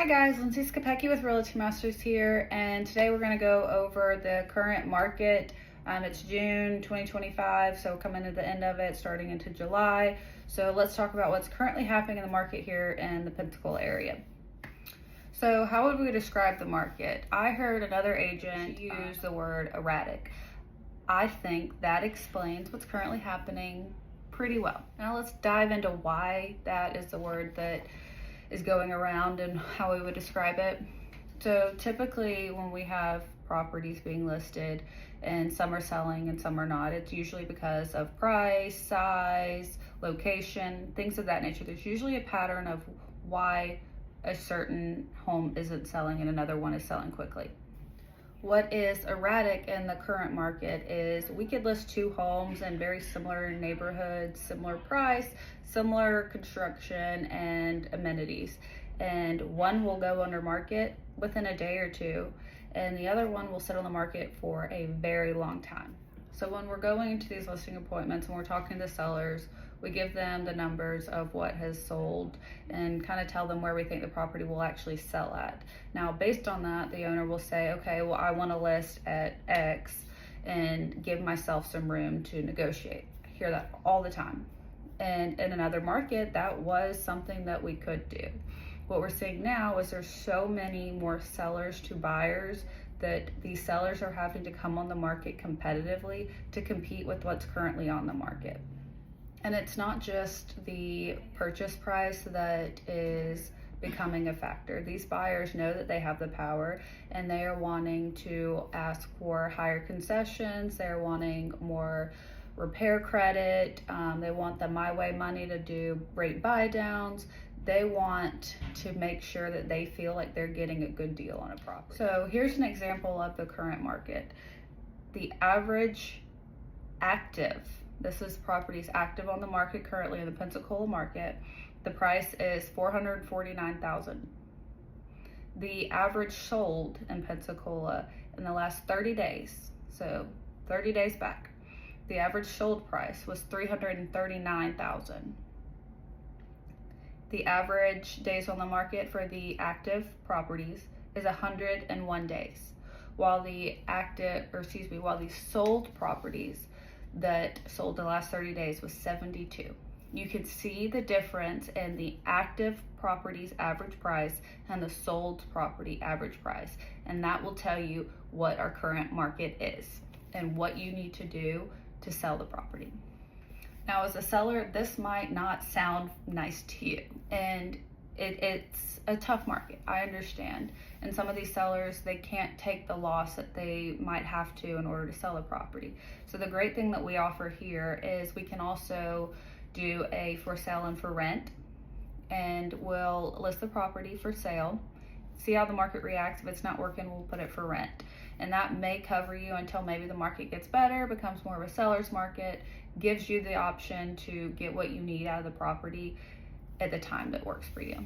Hi guys, Lindsay Scappechi with Realty Masters here, and today we're going to go over the current market. It's June 2025, so coming to the end of it, starting into July. So let's talk about what's currently happening in the market here in the Pensacola area. So how would we describe the market? I heard another agent use the word erratic. I think that explains what's currently happening pretty well. Now let's dive into why that is the word that is going around and how we would describe it. So typically when we have properties being listed and some are selling and some are not, it's usually because of price, size, location, things of that nature. There's usually a pattern of why a certain home isn't selling and another one is selling quickly. What is erratic in the current market is we could list two homes in very similar neighborhoods, similar price, similar construction and amenities. And one will go under market within a day or two, and the other one will sit on the market for a very long time. So when we're going into these listing appointments and we're talking to sellers, we give them the numbers of what has sold and kind of tell them where we think the property will actually sell at. Now, based on that, the owner will say, okay, well, I want to list at X and give myself some room to negotiate. I hear that all the time. And in another market, that was something that we could do. What we're seeing now is there's so many more sellers to buyers that these sellers are having to come on the market competitively to compete with what's currently on the market. And it's not just the purchase price that is becoming a factor. These buyers know that they have the power and they are wanting to ask for higher concessions. They're wanting more repair credit. They want the My Way money to do rate buy downs. They want to make sure that they feel like they're getting a good deal on a property. So here's an example of the current market. The average active, this is properties active on the market currently in the Pensacola market. The price is $449,000. The average sold in Pensacola in the last 30 days, so 30 days back, the average sold price was $339,000. The average days on the market for the active properties is 101 days, while the sold properties that sold the last 30 days was 72. You can see the difference in the active properties average price and the sold property average price, and that will tell you what our current market is and what you need to do to sell the property. Now, as a seller, this might not sound nice to you, and it's a tough market. I understand. And some of these sellers, they can't take the loss that they might have to in order to sell a property. So the great thing that we offer here is we can also do a for sale and for rent, and we'll list the property for sale, see how the market reacts. If it's not working, we'll put it for rent. And that may cover you until maybe the market gets better, becomes more of a seller's market, gives you the option to get what you need out of the property at the time that works for you.